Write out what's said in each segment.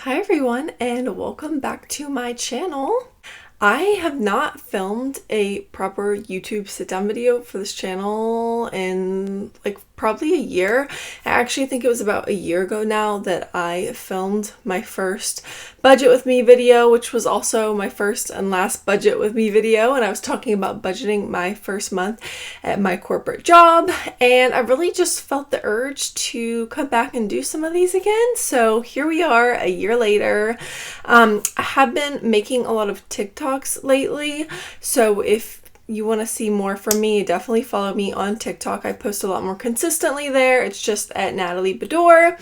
Hi everyone and welcome back to my channel. I have not filmed a proper YouTube sit-down video for this channel in probably a year. I actually think it was about a year ago now that I filmed my first budget with me video, which was also my first and last budget with me video, and I was talking about budgeting my first month at my corporate job, and I really just felt the urge to come back and do some of these again. So here we are a year later. I have been making a lot of TikToks lately, so if you want to see more from me, definitely follow me on TikTok. I post a lot more consistently there. It's just at Natalie Bedore.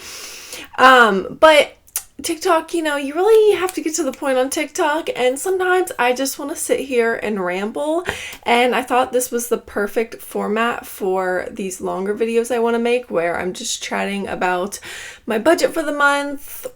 But TikTok, you really have to get to the point on TikTok, and sometimes I just want to sit here and ramble, and I thought this was the perfect format for these longer videos I want to make, where I'm just chatting about my budget for the month,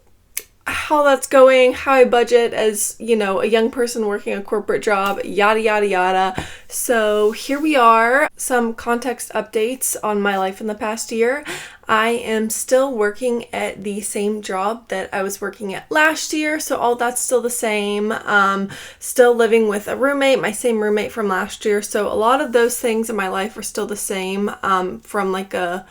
how that's going, how I budget as, a young person working a corporate job, yada, yada, yada. So here we are, some context updates on my life in the past year. I am still working at the same job that I was working at last year, so all that's still the same. Still living with a roommate, my same roommate from last year, so a lot of those things in my life are still the same, from a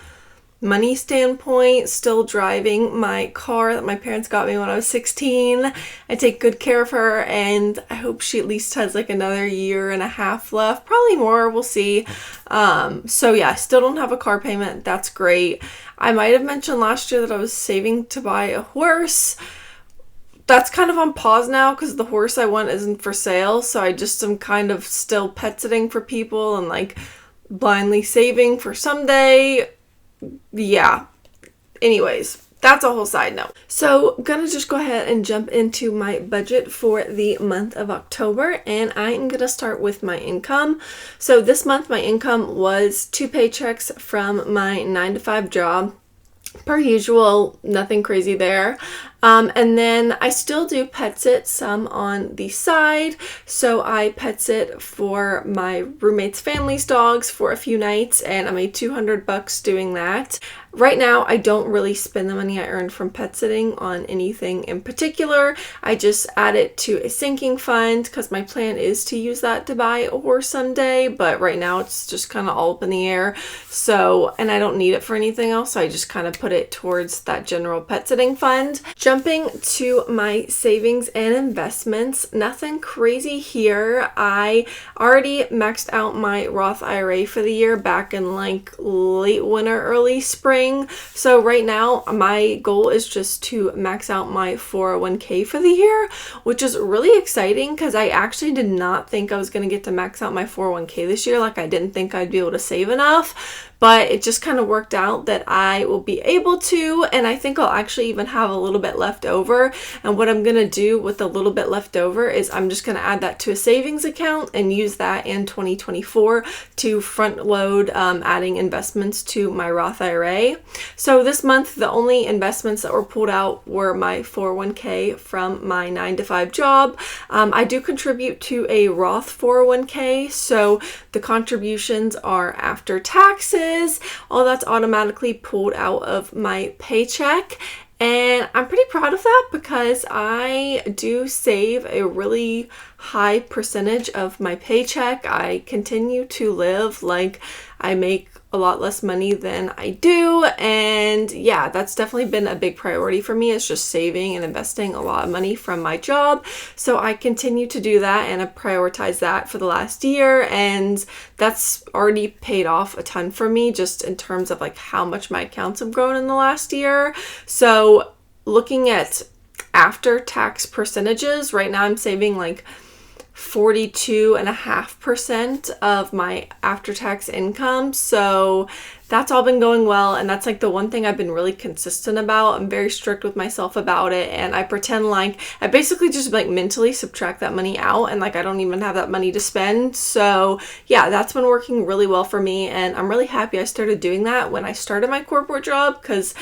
money standpoint. Still driving my car that my parents got me when I was 16. I take good care of her, and I hope she at least has another year and a half left, probably more, we'll see. So yeah, I still don't have a car payment. That's great. I might have mentioned last year that I was saving to buy a horse. That's kind of on pause now because the horse I want isn't for sale, so I just am kind of still pet sitting for people and blindly saving for someday. Yeah. Anyways, that's a whole side note. So gonna just go ahead and jump into my budget for the month of October, and I am gonna start with my income. So this month my income was 2 paychecks from my 9-to-5 job. Per usual, nothing crazy there. And then I still do pet sit some on the side. So I pet sit for my roommate's family's dogs for a few nights, and I made $200 doing that. Right now, I don't really spend the money I earned from pet sitting on anything in particular. I just add it to a sinking fund because my plan is to use that to buy a horse someday, but right now it's just kind of all up in the air. So, and I don't need it for anything else, so I just kind of put it towards that general pet sitting fund. Jumping to my savings and investments, nothing crazy here. I already maxed out my Roth IRA for the year back in late winter, early spring. So right now my goal is just to max out my 401k for the year, which is really exciting because I actually did not think I was going to get to max out my 401k this year. I didn't think I'd be able to save enough. But it just kind of worked out that I will be able to, and I think I'll actually even have a little bit left over. And what I'm going to do with the little bit left over is I'm just going to add that to a savings account and use that in 2024 to front load adding investments to my Roth IRA. So this month, the only investments that were pulled out were my 401k from my 9-to-5 job. I do contribute to a Roth 401k, so the contributions are after taxes. All that's automatically pulled out of my paycheck, and I'm pretty proud of that because I do save a really high percentage of my paycheck. I continue to live like I make a lot less money than I do, and yeah, that's definitely been a big priority for me. It's just saving and investing a lot of money from my job, so I continue to do that, and I prioritize that for the last year, and that's already paid off a ton for me just in terms of how much my accounts have grown in the last year. So looking at after tax percentages, right now I'm saving 42.5% of my after-tax income. So that's all been going well, and that's the one thing I've been really consistent about. I'm very strict with myself about it, and I pretend I basically just mentally subtract that money out, and I don't even have that money to spend. So yeah, that's been working really well for me, and I'm really happy I started doing that when I started my corporate job, because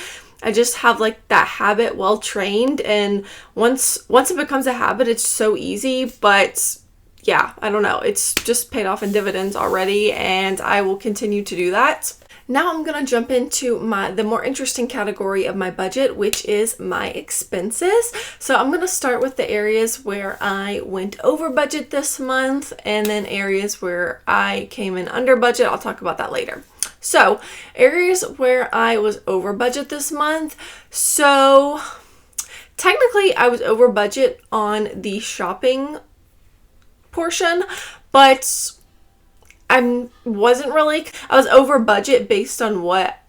I just have that habit well trained, and once it becomes a habit, it's so easy. But yeah, I don't know, it's just paid off in dividends already, and I will continue to do that. Now I'm going to jump into the more interesting category of my budget, which is my expenses. So I'm going to start with the areas where I went over budget this month, and then areas where I came in under budget. I'll talk about that later. So areas where I was over budget this month. So technically I was over budget on the shopping portion, but I was over budget based on what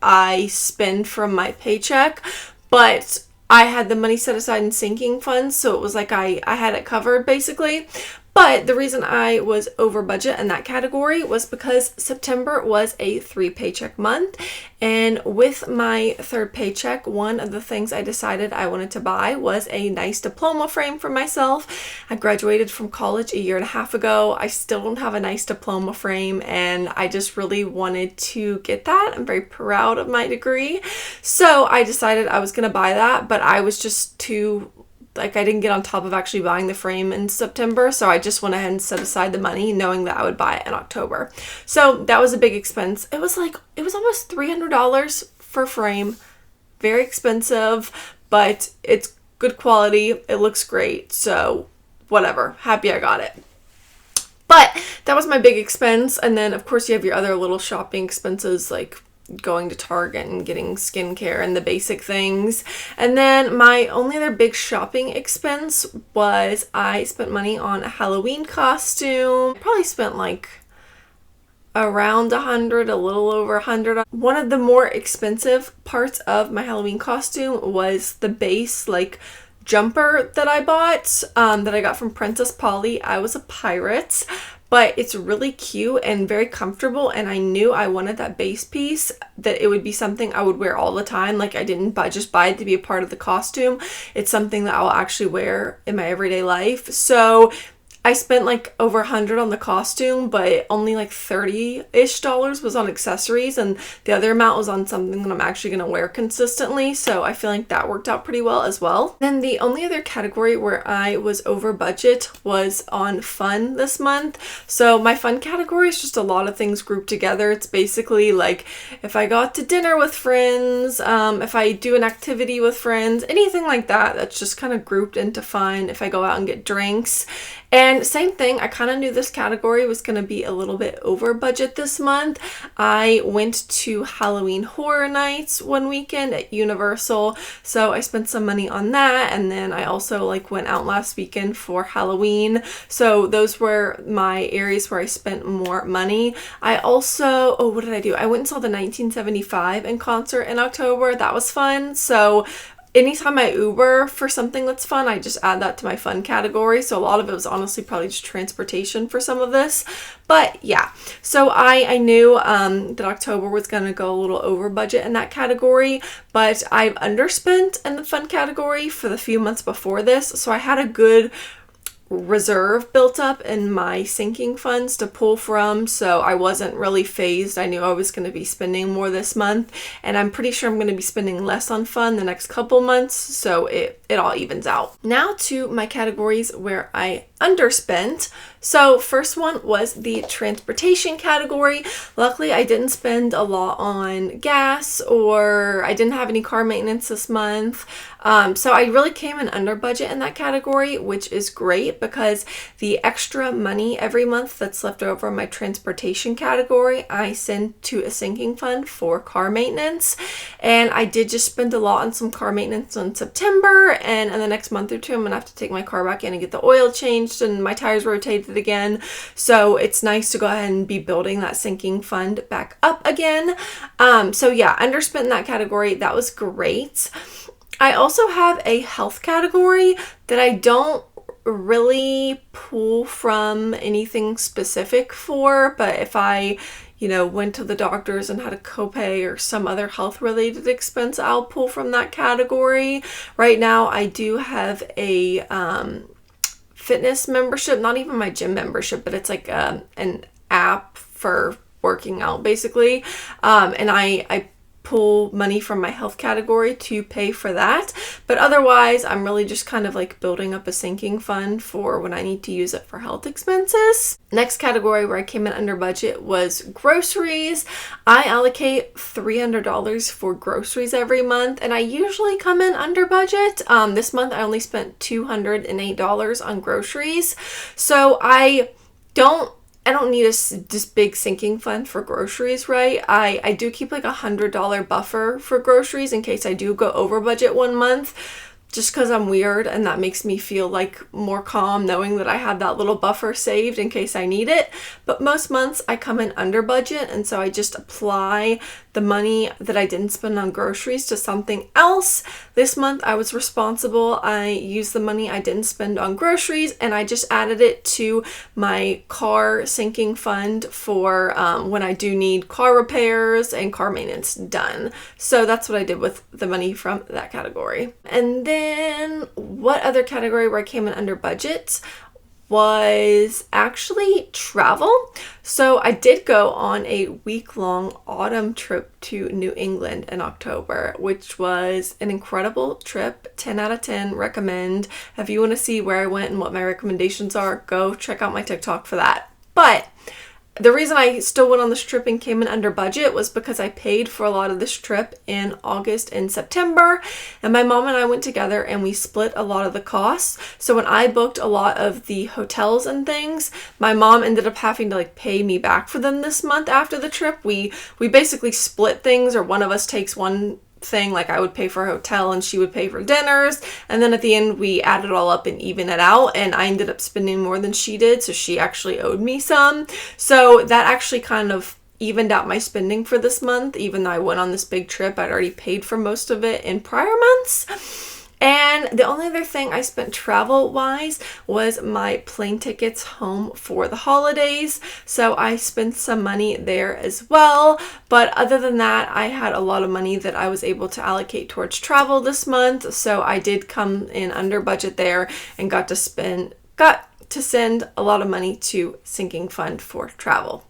I spend from my paycheck, but I had the money set aside in sinking funds, so it was like I had it covered basically. But the reason I was over budget in that category was because September was a 3 paycheck month. And with my 3rd paycheck, one of the things I decided I wanted to buy was a nice diploma frame for myself. I graduated from college a year and a half ago. I still don't have a nice diploma frame, and I just really wanted to get that. I'm very proud of my degree. So I decided I was going to buy that, but I was just too I didn't get on top of actually buying the frame in September, so I just went ahead and set aside the money knowing that I would buy it in October. So that was a big expense. It was almost $300 for a frame. Very expensive, but it's good quality. It looks great, so whatever. Happy I got it. But that was my big expense, and then of course you have your other little shopping expenses like going to Target and getting skincare and the basic things. And then my only other big shopping expense was I spent money on a Halloween costume. Probably spent like around $100, a little over $100. One of the more expensive parts of my Halloween costume was the base jumper that I bought, that I got from Princess Polly. I was a pirate. But it's really cute and very comfortable, and I knew I wanted that base piece, that it would be something I would wear all the time. I didn't just buy it to be a part of the costume. It's something that I will actually wear in my everyday life. So I spent over $100 on the costume, but only $30-ish was on accessories, and the other amount was on something that I'm actually going to wear consistently. So I feel like that worked out pretty well as well. Then the only other category where I was over budget was on fun this month. So my fun category is just a lot of things grouped together. It's basically if I go out to dinner with friends, if I do an activity with friends, anything like that, that's just kind of grouped into fun. If I go out and get drinks. And same thing, I kind of knew this category was going to be a little bit over budget this month. I went to Halloween Horror Nights one weekend at Universal, so I spent some money on that. And then I also went out last weekend for Halloween. So those were my areas where I spent more money. I also, what did I do? I went and saw the 1975 in concert in October. That was fun. So anytime I Uber for something that's fun, I just add that to my fun category. So a lot of it was honestly probably just transportation for some of this. But yeah, so I knew that October was going to go a little over budget in that category, but I've underspent in the fun category for the few months before this. So I had a good reserve built up in my sinking funds to pull from, so I wasn't really phased. I knew I was going to be spending more this month, and I'm pretty sure I'm going to be spending less on fun the next couple months, so it all evens out. Now to my categories where I underspent. So first one was the transportation category. Luckily, I didn't spend a lot on gas, or I didn't have any car maintenance this month. So I really came in under budget in that category, which is great because the extra money every month that's left over in my transportation category, I send to a sinking fund for car maintenance. And I did just spend a lot on some car maintenance in September, and in the next month or two, I'm gonna have to take my car back in and get the oil changed and my tires rotated again. So it's nice to go ahead and be building that sinking fund back up again. So yeah, underspent in that category. That was great. I also have a health category that I don't really pull from anything specific for, but if I went to the doctors and had a copay or some other health related expense, I'll pull from that category. Right now I do have a fitness membership, not even my gym membership, but it's an app for working out basically. And I pull money from my health category to pay for that. But otherwise, I'm really just kind of like building up a sinking fund for when I need to use it for health expenses. Next category where I came in under budget was groceries. I allocate $300 for groceries every month, and I usually come in under budget. This month I only spent $208 on groceries. So I don't need this big sinking fund for groceries, right? I do keep like $100 buffer for groceries in case I do go over budget one month, just because I'm weird, and that makes me feel like more calm knowing that I have that little buffer saved in case I need it. But most months I come in under budget, and so I just apply the money that I didn't spend on groceries to something else. This month I was responsible. I used the money I didn't spend on groceries and I just added it to my car sinking fund for when I do need car repairs and car maintenance done. So that's what I did with the money from that category. And then what other category where I came in under budget was actually travel. So I did go on a week-long autumn trip to New England in October, which was an incredible trip. 10 out of 10 recommend. If you want to see where I went and what my recommendations are, go check out my TikTok for that. But the reason I still went on this trip and came in under budget was because I paid for a lot of this trip in August and September, and my mom and I went together and we split a lot of the costs. So when I booked a lot of the hotels and things, my mom ended up having to like pay me back for them this month after the trip. We basically split things, or one of us takes one thing, like I would pay for a hotel and she would pay for dinners, and then at the end we add it all up and even it out, and I ended up spending more than she did, so she actually owed me some. So that actually kind of evened out my spending for this month. Even though I went on this big trip, I'd already paid for most of it in prior months. And the only other thing I spent travel-wise was my plane tickets home for the holidays. So I spent some money there as well. But other than that, I had a lot of money that I was able to allocate towards travel this month. So I did come in under budget there and got to send a lot of money to sinking fund for travel.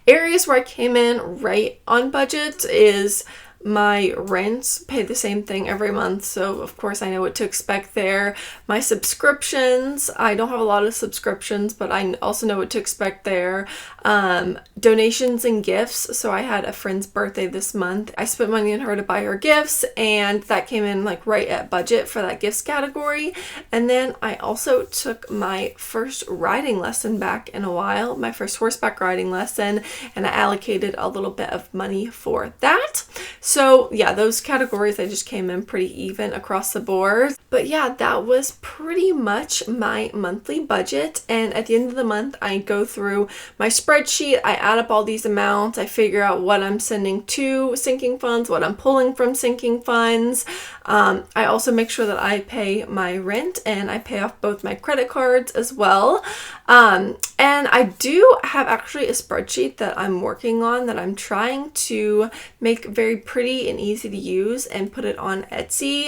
Areas where I came in right on budget is my rents. Pay the same thing every month, so of course I know what to expect there. My subscriptions, I don't have a lot of subscriptions, but I also know what to expect there. Donations and gifts, so I had a friend's birthday this month. I spent money on her to buy her gifts, and that came in like right at budget for that gifts category. And then I also took my first riding lesson back in a while, my first horseback riding lesson, and I allocated a little bit of money for that. So yeah, those categories I just came in pretty even across the board. But yeah, that was pretty much my monthly budget. And at the end of the month, I go through my spreadsheet, I add up all these amounts, I figure out what I'm sending to sinking funds, what I'm pulling from sinking funds. I also make sure that I pay my rent and I pay off both my credit cards as well. And I do have actually a spreadsheet that I'm working on that I'm trying to make very pretty and easy to use and put it on Etsy,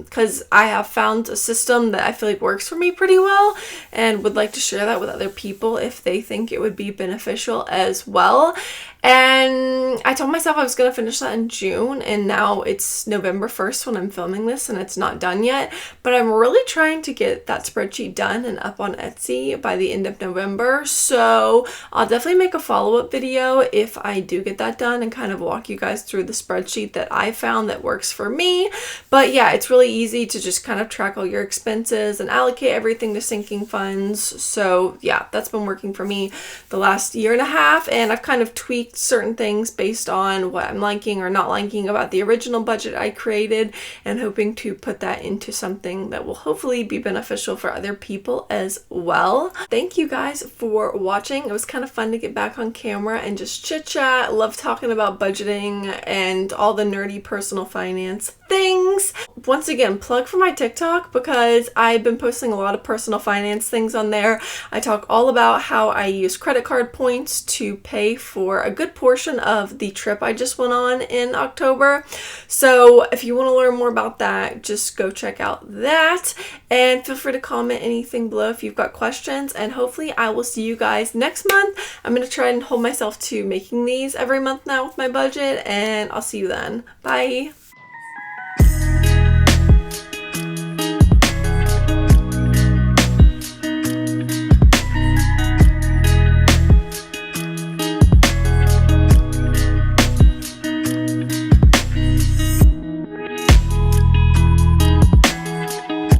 because I have found a system that I feel like works for me pretty well and would like to share that with other people if they think it would be beneficial as well. And I told myself I was going to finish that in June, and now it's November 1st when I'm filming this and it's not done yet, but I'm really trying to get that spreadsheet done and up on Etsy by the end of November. So I'll definitely make a follow-up video if I do get that done and kind of walk you guys through the spreadsheet that I found that works for me. But yeah, it's really easy to just kind of track all your expenses and allocate everything to sinking funds. So yeah, that's been working for me the last year and a half, and I've kind of tweaked certain things based on what I'm liking or not liking about the original budget I created, and hoping to put that into something that will hopefully be beneficial for other people as well. Thank you guys for watching. It was kind of fun to get back on camera and just chit chat. Love talking about budgeting and all the nerdy personal finance things. Once again, plug for my TikTok because I've been posting a lot of personal finance things on there. I talk all about how I use credit card points to pay for a good portion of the trip I just went on in October. So if you want to learn more about that, just go check out that, and feel free to comment anything below if you've got questions, and hopefully I will see you guys next month. I'm going to try and hold myself to making these every month now with my budget, and I'll see you then. Bye!